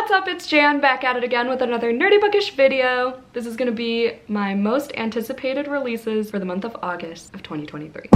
What's up, it's Jan back at it again with another nerdy bookish video. This is gonna be my most anticipated releases for the month of August of 2023.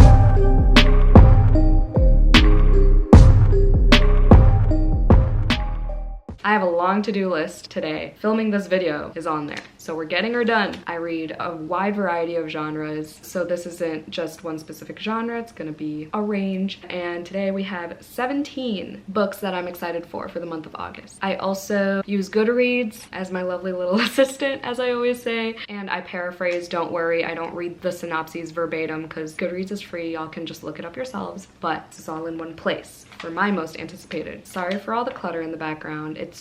I have a long to-do list today. Filming this video is on there, so we're getting her done. I read a wide variety of genres, so this isn't just one specific genre, it's gonna be a range. And today we have 17 books that I'm excited for the month of August. I also use Goodreads as my lovely little assistant, as I always say, and I paraphrase. Don't worry, I don't read the synopses verbatim because Goodreads is free, y'all can just look it up yourselves, but it's all in one place for my most anticipated. Sorry for all the clutter in the background. It's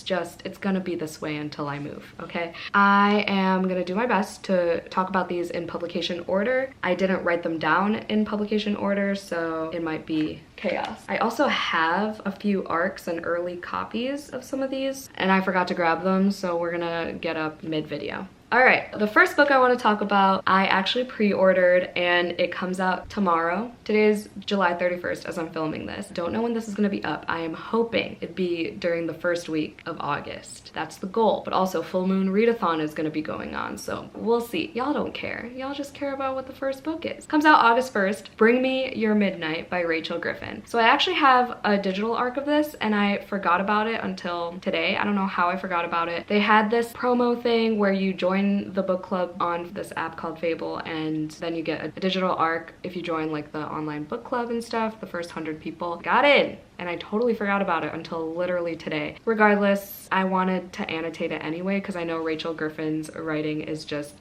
gonna be this way until I move, okay? I am gonna do my best to talk about these in publication order. I didn't write them down in publication order, so it might be chaos. I also have a few ARCs and early copies of some of these, and I forgot to grab them, so we're gonna get up mid-video. All right, the first book I want to talk about, I actually pre-ordered and it comes out tomorrow. Today is July 31st as I'm filming this. Don't know when this is going to be up. I am hoping it'd be during the first week of August. That's the goal. But also full moon readathon is going to be going on, so we'll see. Y'all don't care. Y'all just care about what the first book is. Comes out August 1st. Bring Me Your Midnight by Rachel Griffin. So I actually have a digital ARC of this and I forgot about it until today. I don't know how I forgot about it. They had this promo thing where you join the book club on this app called Fable, and then you get a digital ARC if you join like the online book club and stuff. The first 100 people got in, and I totally forgot about it until literally today. Regardless, I wanted to annotate it anyway because I know Rachel Griffin's writing is just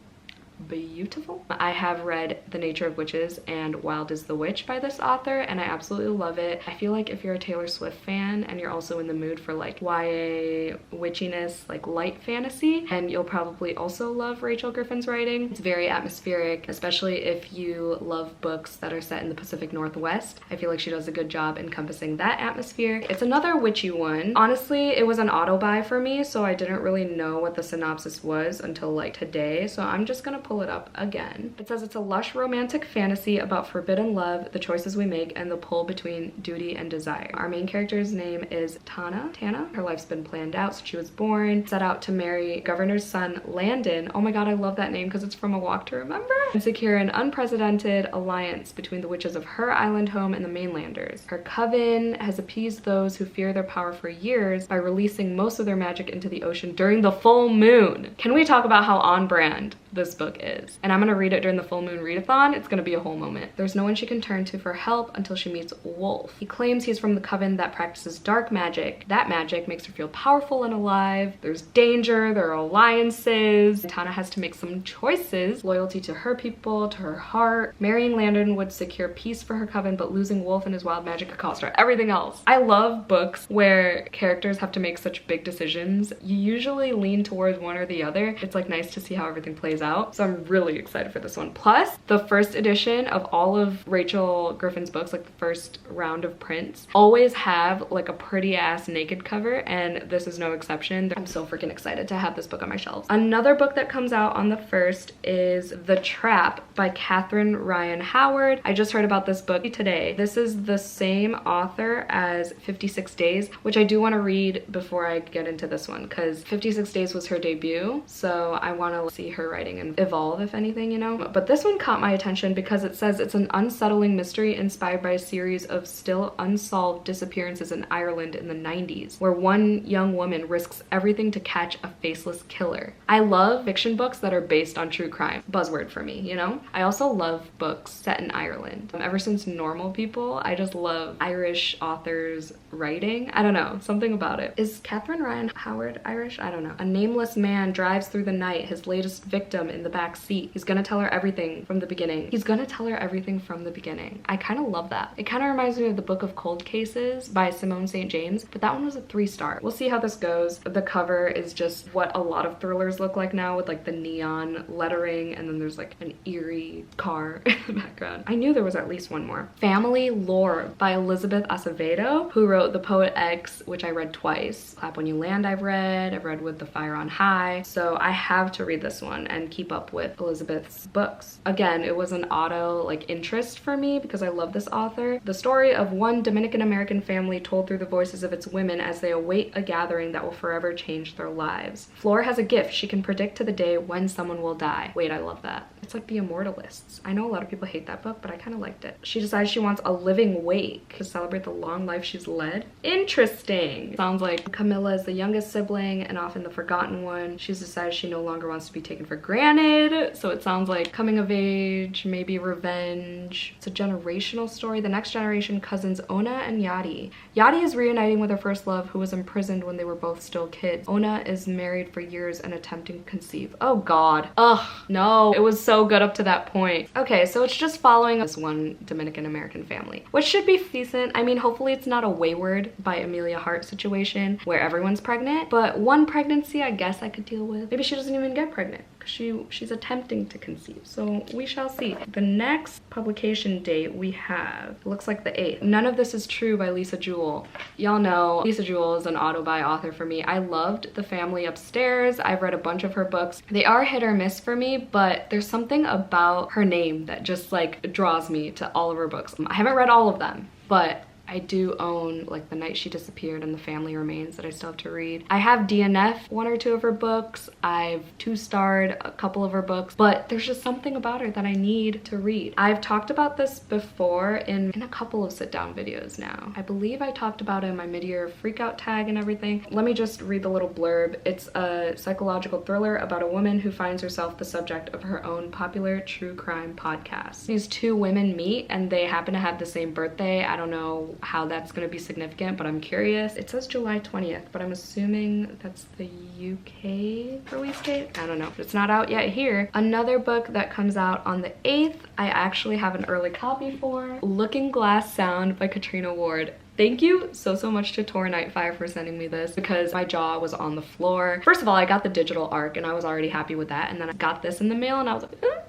beautiful. I have read The Nature of Witches and Wild is the Witch by this author, and I absolutely love it. I feel like if you're a Taylor Swift fan and you're also in the mood for like YA witchiness, like light fantasy, and you'll probably also love Rachel Griffin's writing. It's very atmospheric, especially if you love books that are set in the Pacific Northwest. I feel like she does a good job encompassing that atmosphere. It's another witchy one. Honestly, it was an auto buy for me, so I didn't really know what the synopsis was until like today, so I'm just gonna pull it up again. It says it's a lush romantic fantasy about forbidden love, the choices we make, and the pull between duty and desire. Our main character's name is Tana. Her life's been planned out since she was born. Set out to marry governor's son Landon. Oh my god, I love that name because it's from A Walk to Remember. And secure an unprecedented alliance between the witches of her island home and the mainlanders. Her coven has appeased those who fear their power for years by releasing most of their magic into the ocean during the full moon. Can we talk about how on brand this book is? And I'm gonna read it during the full moon readathon. It's gonna be a whole moment. There's no one she can turn to for help until she meets Wolf. He claims he's from the coven that practices dark magic. That magic makes her feel powerful and alive. There's danger, there are alliances. Tana has to make some choices. Loyalty to her people, to her heart. Marrying Landon would secure peace for her coven, but losing Wolf and his wild magic could cost her everything else. I love books where characters have to make such big decisions. You usually lean towards one or the other. It's like nice to see how everything plays out. So I'm really excited for this one. Plus, the first edition of all of Rachel Griffin's books, like the first round of prints, always have like a pretty ass naked cover, and this is no exception. I'm so freaking excited to have this book on my shelves. Another book that comes out on the 1st is The Trap by Catherine Ryan Howard. I just heard about this book today. This is the same author as 56 Days, which I do want to read before I get into this one because 56 Days was her debut, so I want to see her writing and evolve, if anything, you know. But this one caught my attention because it says it's an unsettling mystery inspired by a series of still unsolved disappearances in Ireland in the 90s, where one young woman risks everything to catch a faceless killer. I love fiction books that are based on true crime. Buzzword for me, you know? I also love books set in Ireland. Ever since Normal People, I just love Irish authors writing. I don't know, something about it. Is Catherine Ryan Howard Irish? I don't know. A nameless man drives through the night, his latest victim in the back seat. He's gonna tell her everything from the beginning. He's gonna tell her everything from the beginning. I kind of love that. It kind of reminds me of The Book of Cold Cases by Simone St. James, but that one was a 3-star. We'll see how this goes. The cover is just what a lot of thrillers look like now, with like the neon lettering, and then there's like an eerie car in the background. I knew there was at least one more. Family Lore by Elizabeth Acevedo, who wrote The Poet X, which I read twice. Clap When You Land I've read With the Fire on High, so I have to read this one. And and keep up with Elizabeth's books. Again, it was an auto like interest for me because I love this author. The story of one Dominican American family told through the voices of its women as they await a gathering that will forever change their lives. Flora has a gift. She can predict to the day when someone will die. Wait, I love that. It's like The Immortalists. I know a lot of people hate that book, but I kind of liked it. She decides she wants a living wake to celebrate the long life she's led. Interesting. Sounds like Camilla is the youngest sibling and often the forgotten one. She's decided she no longer wants to be taken for granted. So it sounds like coming of age, maybe revenge. It's a generational story. The next generation cousins Ona and Yadi. Yadi is reuniting with her first love who was imprisoned when they were both still kids. Ona is married for years and attempting to conceive. Oh God. Ugh, no. It was so good up to that point. Okay, so it's just following this one Dominican American family, which should be decent. I mean, hopefully it's not a Wayward by Amelia Hart situation where everyone's pregnant, but one pregnancy I guess I could deal with. Maybe she doesn't even get pregnant because she's attempting to conceive, so we shall see. The next publication date we have looks like the 8th. None of This Is True by Lisa Jewell. Y'all know Lisa Jewell is an auto-buy author for me. I loved The Family Upstairs. I've read a bunch of her books. They are hit or miss for me, but there's something about her name that just like draws me to all of her books. I haven't read all of them, but I do own like The Night She Disappeared and The Family Remains that I still have to read. I have DNF one or two of her books. I've 2-starred a couple of her books, but there's just something about her that I need to read. I've talked about this before in a couple of sit-down videos now. I believe I talked about it in my mid-year freakout tag and everything. Let me just read the little blurb. It's a psychological thriller about a woman who finds herself the subject of her own popular true crime podcast. These two women meet and they happen to have the same birthday. I don't know how that's going to be significant, but I'm curious. It says July 20th, but I'm assuming that's the UK release date. I don't know. It's not out yet here. Another book that comes out on the 8th, I actually have an early copy for. Looking Glass Sound by Katrina Ward. Thank you so much to Tor Nightfire for sending me this because my jaw was on the floor. First of all, I got the digital ARC and I was already happy with that, and then I got this in the mail and I was like, eh.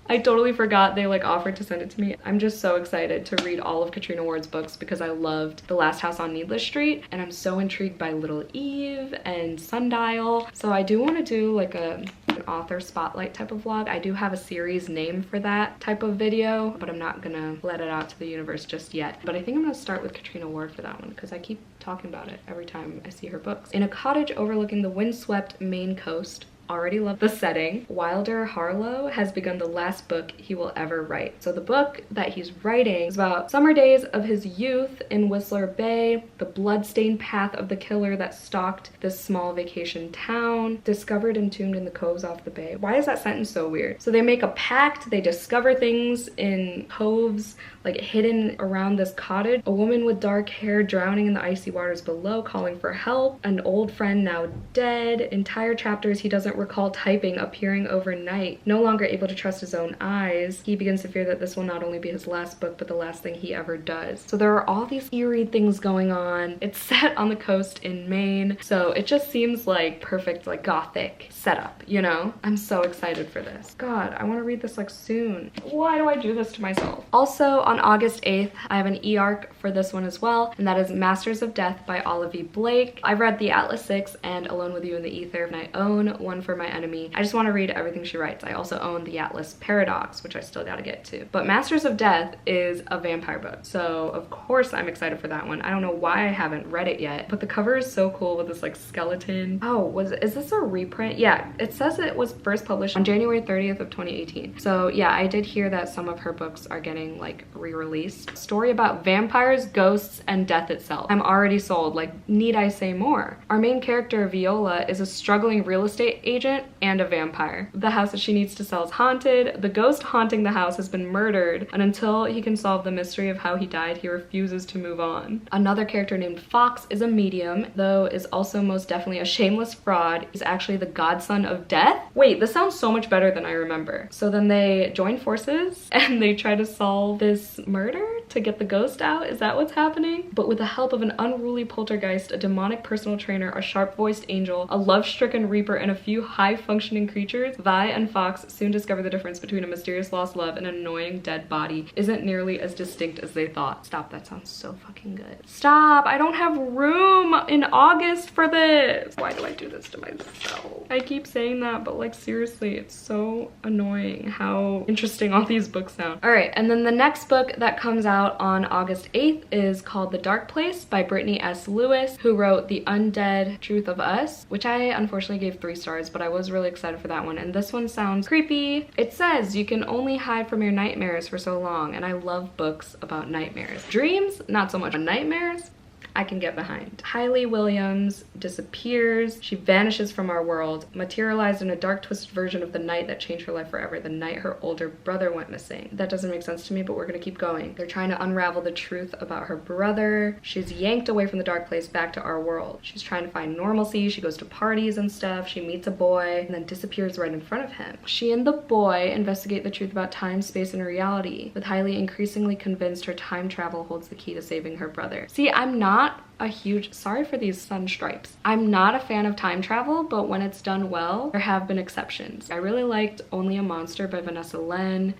I totally forgot they like offered to send it to me. I'm just so excited to read all of Katrina Ward's books because I loved The Last House on Needless Street and I'm so intrigued by Little Eve and Sundial. So I do want to do like an author spotlight type of vlog. I do have a series name for that type of video, but I'm not gonna let it out to the universe just yet. But I think I'm gonna start with Katrina Ward for that one because I keep talking about it every time I see her books. In a cottage overlooking the windswept Maine coast, already love the setting. Wilder Harlow has begun the last book he will ever write. So the book that he's writing is about summer days of his youth in Whistler Bay, the bloodstained path of the killer that stalked this small vacation town, discovered entombed in the coves off the bay. Why is that sentence so weird? So they make a pact, they discover things in coves like hidden around this cottage. A woman with dark hair drowning in the icy waters below, calling for help. An old friend now dead. Entire chapters he doesn't recall typing appearing overnight. No longer able to trust his own eyes, he begins to fear that this will not only be his last book, but the last thing he ever does. So there are all these eerie things going on. It's set on the coast in Maine, so it just seems like perfect like gothic setup, you know? I'm so excited for this. God, I want to read this like soon. Why do I do this to myself? Also on August 8th, I have an e-arc for this one as well, and that is Masters of Death by Olivia Blake. I've read The Atlas 6 and Alone with You in the Ether, and I own One for My Enemy. I just want to read everything she writes. I also own The Atlas Paradox, which I still gotta get to. But Masters of Death is a vampire book, so of course I'm excited for that one. I don't know why I haven't read it yet, but the cover is so cool with this like skeleton. Oh, is this a reprint? Yeah, it says it was first published on January 30th of 2018. So yeah, I did hear that some of her books are getting like re-released. Story about vampires, ghosts, and death itself. I'm already sold. Like, need I say more? Our main character, Viola, is a struggling real estate agent and a vampire. The house that she needs to sell is haunted. The ghost haunting the house has been murdered, and until he can solve the mystery of how he died, he refuses to move on. Another character named Fox is a medium, though is also most definitely a shameless fraud. He's actually the godson of death. Wait, this sounds so much better than I remember. So then they join forces and they try to solve this murder to get the ghost out. Is that what's happening? But with the help of an unruly poltergeist, a demonic personal trainer, a sharp-voiced angel, a love-stricken reaper, and a few high-functioning creatures, Vi and Fox soon discover the difference between a mysterious lost love and an annoying dead body isn't nearly as distinct as they thought. Stop, that sounds so fucking good. Stop, I don't have room in August for this. Why do I do this to myself? I keep saying that, but like seriously, it's so annoying how interesting all these books sound. All right, and then the next book that comes out on August 8th is called The Dark Place by Brittany S. Lewis, who wrote The Undead Truth of Us, which I unfortunately gave 3 stars, but I was really excited for that one. And this one sounds creepy. It says you can only hide from your nightmares for so long, and I love books about nightmares. Dreams, not so much. Nightmares, I can get behind. Hayley Williams disappears. She vanishes from our world, materialized in a dark, twisted version of the night that changed her life forever, the night her older brother went missing. That doesn't make sense to me, but we're gonna keep going. They're trying to unravel the truth about her brother. She's yanked away from the dark place back to our world. She's trying to find normalcy. She goes to parties and stuff. She meets a boy and then disappears right in front of him. She and the boy investigate the truth about time, space, and reality, with Hayley increasingly convinced her time travel holds the key to saving her brother. See, I'm not a huge, sorry for these sun stripes. I'm not a fan of time travel, but when it's done well, there have been exceptions. I really liked Only a Monster by Vanessa Len.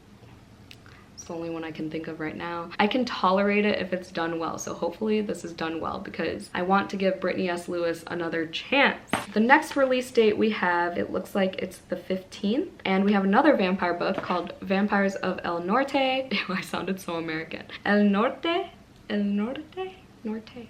It's the only one I can think of right now. I can tolerate it if it's done well, so hopefully this is done well because I want to give Brittany S. Lewis another chance. The next release date we have, it looks like it's the 15th, and we have another vampire book called Vampires of El Norte. Ew, I sounded so American. El Norte? El Norte? Norte.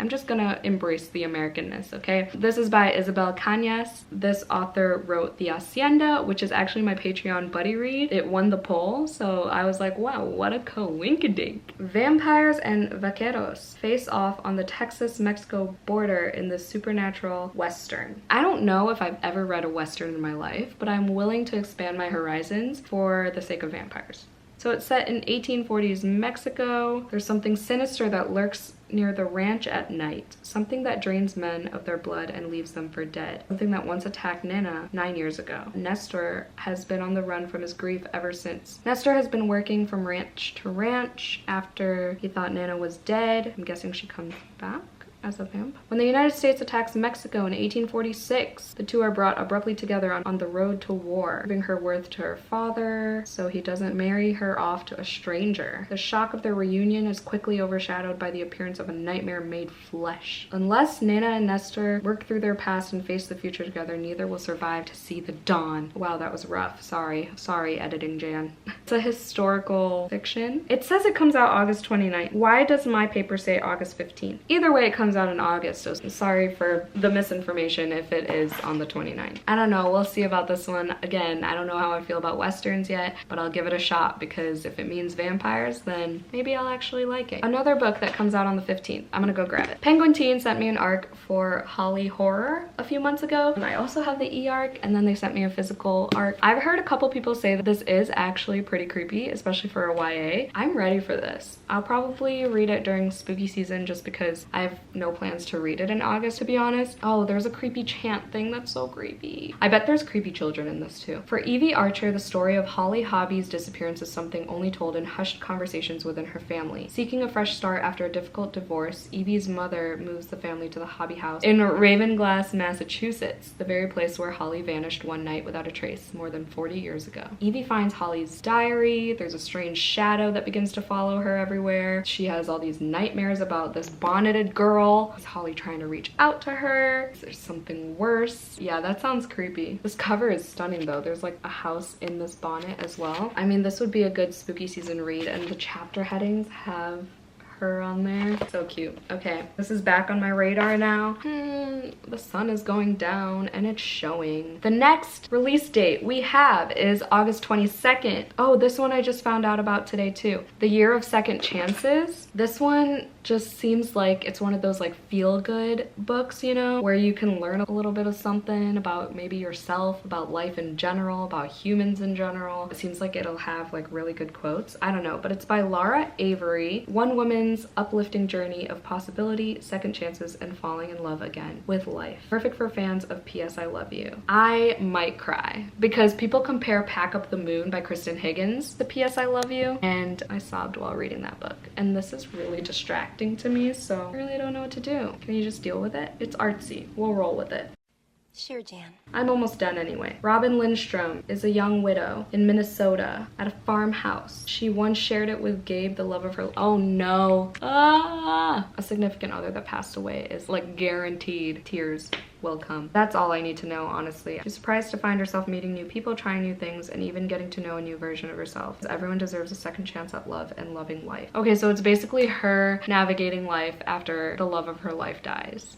I'm just gonna embrace the Americanness, okay? This is by Isabel Cañas. This author wrote The Hacienda, which is actually my Patreon buddy read. It won the poll, so I was like, wow, what a coinkydink. Vampires and vaqueros face off on the Texas-Mexico border in the supernatural Western. I don't know if I've ever read a Western in my life, but I'm willing to expand my horizons for the sake of vampires. So it's set in 1840s Mexico. There's something sinister that lurks near the ranch at night. Something that drains men of their blood and leaves them for dead. Something that once attacked Nana 9 years ago. Nestor has been on the run from his grief ever since. Nestor has been working from ranch to ranch after he thought Nana was dead. I'm guessing she comes back as a vampire. When the United States attacks Mexico in 1846, the two are brought abruptly together on the road to war, giving her worth to her father so he doesn't marry her off to a stranger. The shock of their reunion is quickly overshadowed by the appearance of a nightmare made flesh. Unless Nana and Nestor work through their past and face the future together, neither will survive to see the dawn. Wow, that was rough. Sorry, editing Jan. It's a historical fiction. It says it comes out August 29th. Why does my paper say August 15th? Either way, it comes out in August, so sorry for the misinformation if it is on the 29th. I don't know, we'll see about this one. Again, I don't know how I feel about Westerns yet, but I'll give it a shot because if it means vampires, then maybe I'll actually like it. Another book that comes out on the 15th, I'm gonna go grab it. Penguin Teen sent me an ARC for Holly Horror a few months ago, and I also have the e-ARC, and then they sent me a physical ARC. I've heard a couple people say that this is actually pretty creepy, especially for a YA. I'm ready for this. I'll probably read it during spooky season just because I have no plans to read it in August, to be honest. Oh, there's a creepy chant thing that's so creepy. I bet there's creepy children in this too. For Evie Archer, the story of Holly Hobby's disappearance is something only told in hushed conversations within her family. Seeking a fresh start after a difficult divorce, Evie's mother moves the family to the Hobby house in Ravenglass, Massachusetts, the very place where Holly vanished one night without a trace more than 40 years ago. Evie finds Holly's diary. There's a strange shadow that begins to follow her everywhere. She has all these nightmares about this bonneted girl. Is Holly trying to reach out to her? Is there something worse? Yeah, that sounds creepy. This cover is stunning though. There's like a house in this bonnet as well. I mean, this would be a good spooky season read, and the chapter headings have her on there. So cute. Okay, this is back on my radar now. The sun is going down and it's showing. The next release date we have is August 22nd. Oh, this one I just found out about today too. The Year of Second Chances. This one just seems like it's one of those like feel-good books, you know, where you can learn a little bit of something about maybe yourself, about life in general, about humans in general. It seems like it'll have like really good quotes. I don't know, but it's by Laura Avery. One woman's uplifting journey of possibility, second chances, and falling in love again with life. Perfect for fans of P.S. I Love You. I might cry because people compare Pack Up the Moon by Kristen Higgins to P.S. I Love You, and I sobbed while reading that book. And this is really distracting to me, so I really don't know what to do. Can you just deal with it? It's artsy. We'll roll with it. Sure, Jan. I'm almost done anyway. Robin Lindstrom is a young widow in Minnesota at a farmhouse. She once shared it with Gabe, the love of her— oh no. A significant other that passed away is like guaranteed tears will come. That's all I need to know, honestly. She's surprised to find herself meeting new people, trying new things, and even getting to know a new version of herself. Everyone deserves a second chance at love and loving life. Okay, so it's basically her navigating life after the love of her life dies.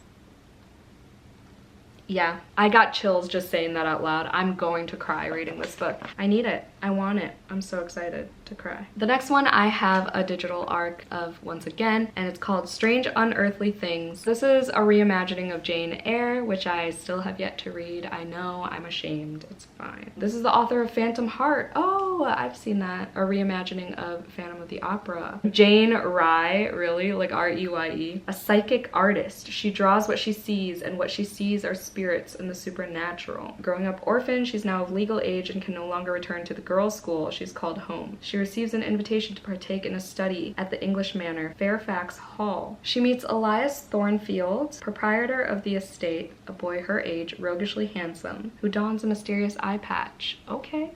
Yeah, I got chills just saying that out loud. I'm going to cry reading this book. I need it. I want it. I'm so excited to cry. The next one, I have a digital arc of Once Again, and it's called Strange Unearthly Things. This is a reimagining of Jane Eyre, which I still have yet to read. I know, I'm ashamed. It's fine. This is the author of Phantom Heart. Oh, I've seen that. A reimagining of Phantom of the Opera. Jane Rye, really? Like R-E-Y-E. A psychic artist. She draws what she sees, and what she sees are spirits and the supernatural. Growing up orphaned, she's now of legal age and can no longer return to the girls' school she's called home. She receives an invitation to partake in a study at the English Manor, Fairfax Hall. She meets Elias Thornfield, proprietor of the estate, a boy her age, roguishly handsome, who dons a mysterious eye patch. Okay.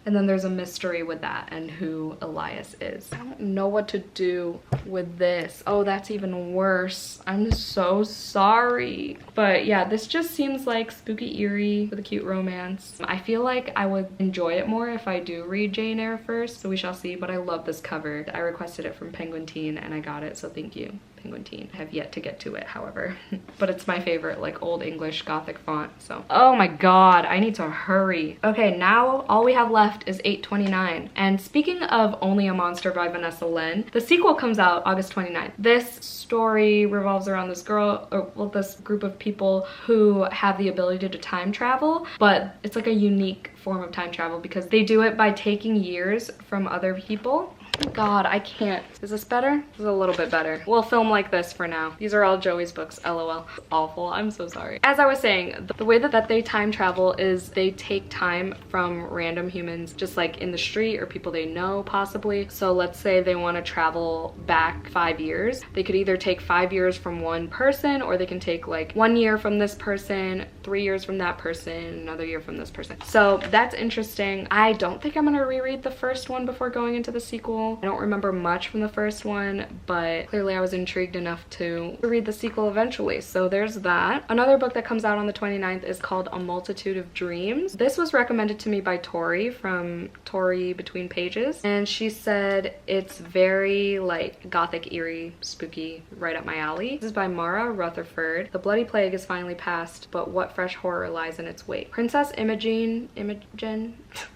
And then there's a mystery with that and who Elias is. I don't know what to do with this. Oh, that's even worse. I'm so sorry. But yeah, this just seems like spooky eerie with a cute romance. I feel like I would enjoy it more if I do read Jane Eyre first, so we shall see. But I love this cover. I requested it from Penguin Teen and I got it, so thank you, Penguin Teen. I have yet to get to it, however. But it's my favorite, like, old English Gothic font, so. Oh my god, I need to hurry. Okay, now all we have left is 829. And speaking of Only a Monster by Vanessa Len, the sequel comes out August 29th. This story revolves around this girl, or well, this group of people who have the ability to time travel, but it's like a unique form of time travel because they do it by taking years from other people. God, I can't. Is this better? This is a little bit better. We'll film like this for now. These are all Joey's books, LOL. It's awful, I'm so sorry. As I was saying, the way that they time travel is they take time from random humans, just like in the street or people they know possibly. So let's say they want to travel back 5 years. They could either take 5 years from one person, or they can take like 1 year from this person, 3 years from that person, another year from this person. So that's interesting. I don't think I'm gonna reread the first one before going into the sequel. I don't remember much from the first one, but clearly I was intrigued enough to read the sequel eventually. So there's that. Another book that comes out on the 29th is called A Multitude of Dreams. This was recommended to me by Tori from Tori Between Pages, and she said it's very like gothic, eerie, spooky, right up my alley. This is by Mara Rutherford. The bloody plague is finally past, but what fresh horror lies in its wake? Princess Imogen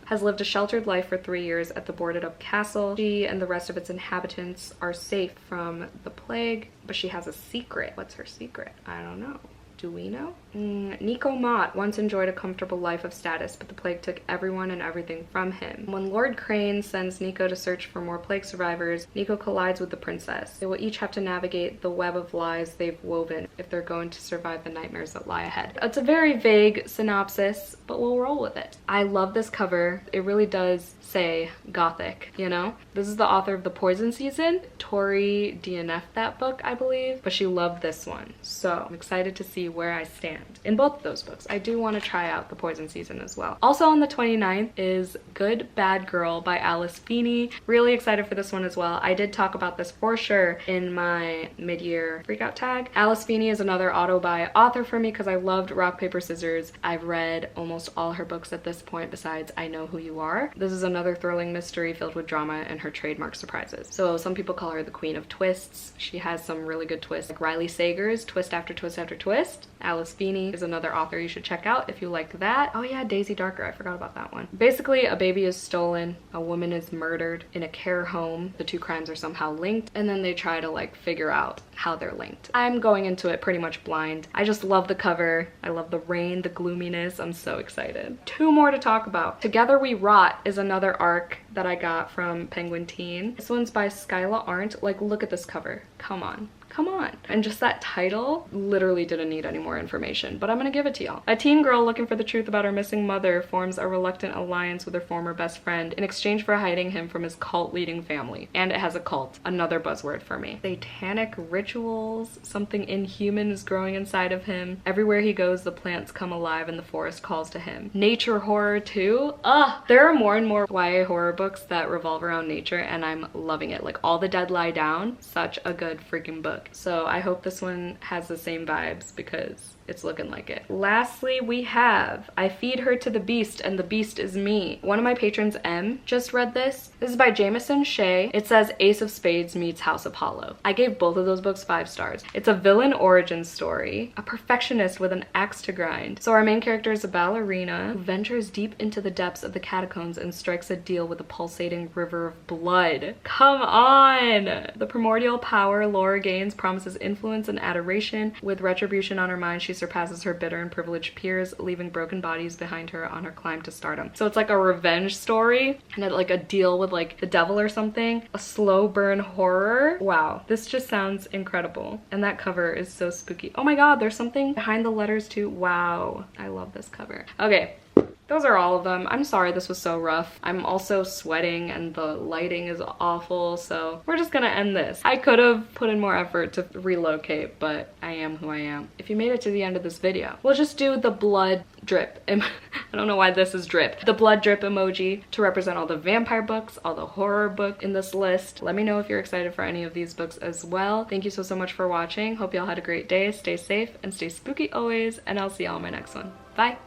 has lived a sheltered life for 3 years at the boarded up castle. She and the rest of its inhabitants are safe from the plague, but she has a secret. What's her secret? I don't know. Do we know? Nico Mott once enjoyed a comfortable life of status, but the plague took everyone and everything from him. When Lord Crane sends Nico to search for more plague survivors, Nico collides with the princess. They will each have to navigate the web of lies they've woven if they're going to survive the nightmares that lie ahead. It's a very vague synopsis, but we'll roll with it. I love this cover. It really does say gothic, you know? This is the author of The Poison Season. Tori DNF'd that book, I believe, but she loved this one. So I'm excited to see where I stand in both of those books. I do want to try out The Poison Season as well. Also on the 29th is Good Bad Girl by Alice Feeney. Really excited for this one as well. I did talk about this for sure in my mid-year freakout tag. Alice Feeney is another auto-buy author for me because I loved Rock, Paper, Scissors. I've read almost all her books at this point besides I Know Who You Are. This is another thrilling mystery filled with drama and her trademark surprises. So some people call her the Queen of Twists. She has some really good twists, like Riley Sager's Twist After Twist After Twist. Alice Feeney is another author you should check out if you like that. Oh yeah, Daisy Darker, I forgot about that one. Basically, a baby is stolen, a woman is murdered in a care home. The two crimes are somehow linked, and then they try to like figure out how they're linked. I'm going into it pretty much blind. I just love the cover. I love the rain, the gloominess. I'm so excited. Two more to talk about. Together We Rot is another arc that I got from Penguin Teen. This one's by Skyla Arndt. Like, look at this cover. Come on. Come on. And just that title literally didn't need any more information, but I'm gonna give it to y'all. A teen girl looking for the truth about her missing mother forms a reluctant alliance with her former best friend in exchange for hiding him from his cult-leading family. And it has a cult, another buzzword for me. Satanic rituals, something inhuman is growing inside of him. Everywhere he goes, the plants come alive and the forest calls to him. Nature horror too. There are more and more YA horror books that revolve around nature, and I'm loving it. Like All the Dead Lie Down, such a good freaking book. So I hope this one has the same vibes because it's looking like it. Lastly, we have I Feed Her to the Beast and the Beast is Me. One of my patrons, M, just read this. This is by Jameson Shea. It says Ace of Spades meets House Apollo. I gave both of those books 5 stars. It's a villain origin story, a perfectionist with an axe to grind. So our main character is a ballerina who ventures deep into the depths of the catacombs and strikes a deal with a pulsating river of blood. Come on! The primordial power Laura gains promises influence and adoration. With retribution on her mind, she surpasses her bitter and privileged peers, leaving broken bodies behind her on her climb to stardom. So it's like a revenge story and like a deal with like the devil or something. A slow burn horror. Wow, this just sounds incredible. And that cover is so spooky. Oh my god, there's something behind the letters too. Wow, I love this cover. Okay. Those are all of them. I'm sorry this was so rough. I'm also sweating and the lighting is awful, so we're just gonna end this. I could have put in more effort to relocate, but I am who I am. If you made it to the end of this video, we'll just do the blood drip. I don't know why this is drip. The blood drip emoji to represent all the vampire books, all the horror book in this list. Let me know if you're excited for any of these books as well. Thank you so much for watching. Hope y'all had a great day. Stay safe and stay spooky always, and I'll see y'all in my next one. Bye.